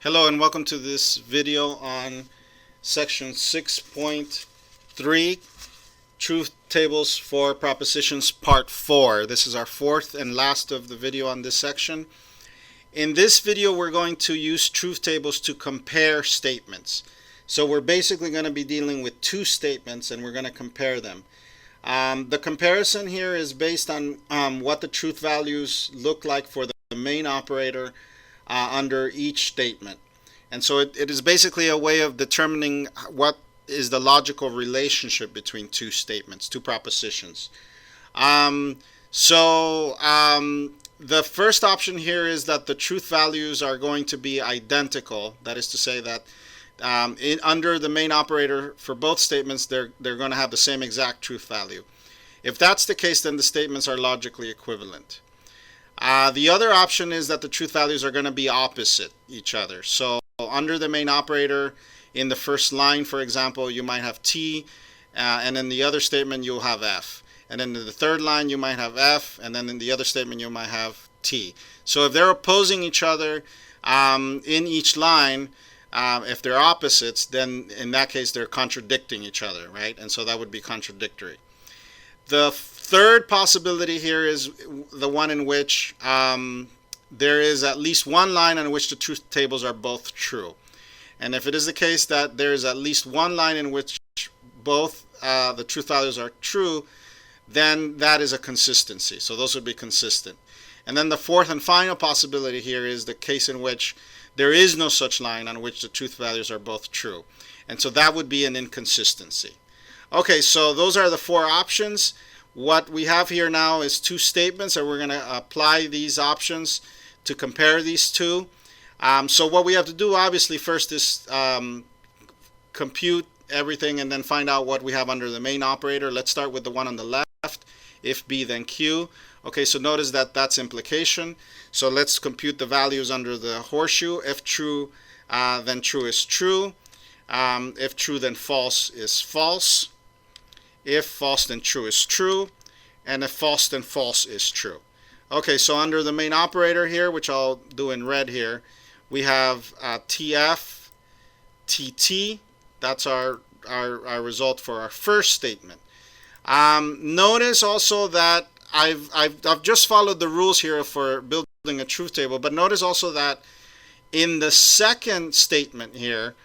Hello and welcome to this video on section 6.3 Truth Tables for Propositions Part 4. This is our fourth and last of the video on this section. In this video we're going to use truth tables to compare statements. So we're basically going to be dealing with two statements and we're going to compare them. The comparison here is based on what the truth values look like for the main operator under each statement. And so it is basically a way of determining what is the logical relationship between two statements, two propositions. The first option here is that the truth values are going to be identical. That is to say that under the main operator for both statements, they're going to have the same exact truth value. If that's the case, then the statements are logically equivalent. The other option is that the truth values are going to be opposite each other. So under the main operator, in the first line, for example, you might have T, and in the other statement you'll have F. And then in the third line you might have F, and then in the other statement you might have T. So if they're opposing each other in each line, if they're opposites, then in that case they're contradicting each other, right? And so that would be contradictory. The third possibility here is the one in which there is at least one line in which the truth tables are both true. And if it is the case that there is at least one line in which both the truth values are true, then that is a consistency. So those would be consistent. And then the fourth and final possibility here is the case in which there is no such line on which the truth values are both true. And so that would be an inconsistency. Okay, so those are the four options. What we have here now is two statements, and we're going to apply these options to compare these two. So what we have to do, obviously, first is compute everything and then find out what we have under the main operator. Let's start with the one on the left. If B, then Q. Okay, so notice that that's implication. So let's compute the values under the horseshoe. If true, then true is true. If true, then false is false. If false, then true is true. And if false, then false is true. Okay, so under the main operator here, which I'll do in red here, we have TF, TT. That's our result for our first statement. Notice also that I've just followed the rules here for building a truth table, but notice also that in the second statement here,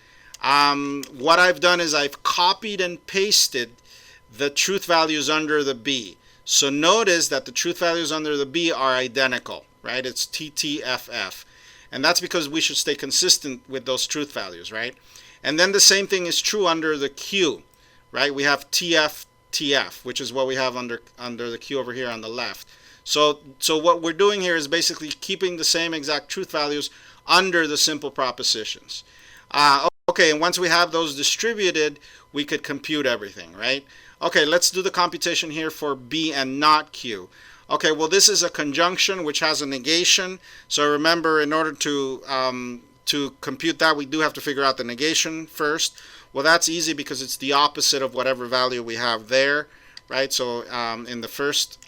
what I've done is I've copied and pasted the truth values under the B. So notice that the truth values under the B are identical, right? It's TTFF. And that's because we should stay consistent with those truth values, right? And then the same thing is true under the Q, right? We have TF, TF, which is what we have under the Q over here on the left. So what we're doing here is basically keeping the same exact truth values under the simple propositions. Okay, and once we have those distributed, we could compute everything, right? Okay, let's do the computation here for B and not Q. Okay, well, this is a conjunction which has a negation. So remember, in order to compute that, we do have to figure out the negation first. Well, that's easy because it's the opposite of whatever value we have there, right? So in the first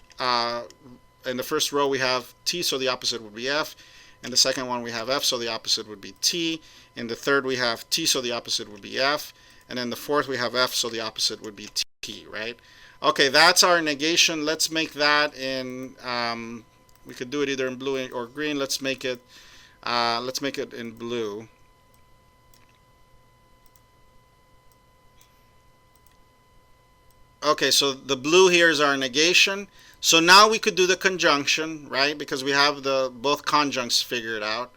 row we have T, so the opposite would be F. In the second one we have F, so the opposite would be T. In the third we have T, so the opposite would be F. And in the fourth we have F, so the opposite would be T, right? Okay, that's our negation. Let's make that in, we could do it either in blue or green. Let's make it in blue. Okay, so the blue here is our negation. So now we could do the conjunction, right? Because we have both conjuncts figured out.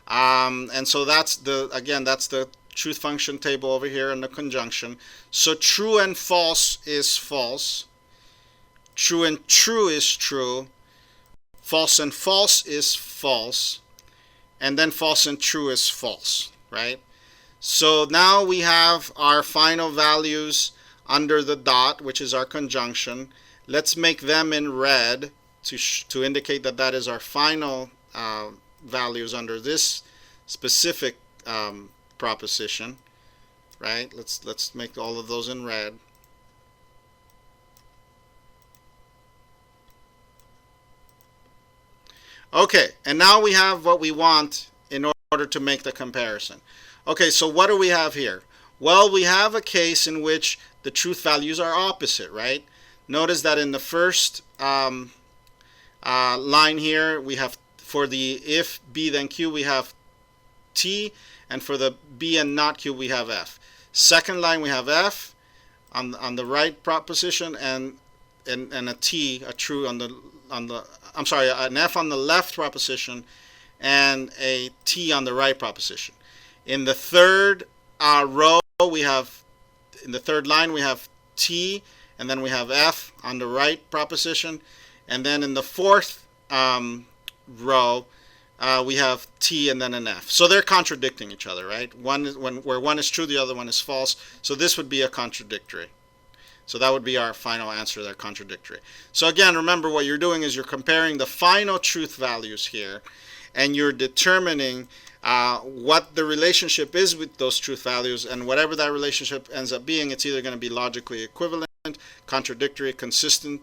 And so that's the truth function table over here in the conjunction. So true and false is false. True and true is true. False and false is false. And then false and true is false, right? So now we have our final values under the dot, which is our conjunction. Let's make them in red to indicate that that is our final values under this specific proposition, right? Let's make all of those in red. Okay, and now we have what we want in order to make the comparison. Okay, so what do we have here? Well, we have a case in which the truth values are opposite, right? Notice that in the first line here, we have for the if B then Q, we have T, and for the B and not Q, we have F. Second line, we have F on the right proposition, and a T, a true on the I'm sorry, an F on the left proposition, and a T on the right proposition. In the third row, we have, in the third line, we have T, and then we have F on the right proposition, and then in the fourth row, we have T and then an F. So they're contradicting each other, right? One is, where one is true, the other one is false. So this would be a contradictory. So that would be our final answer. They're contradictory. So again, remember what you're doing is you're comparing the final truth values here, and you're determining what the relationship is with those truth values, and whatever that relationship ends up being, it's either going to be logically equivalent, contradictory, consistent,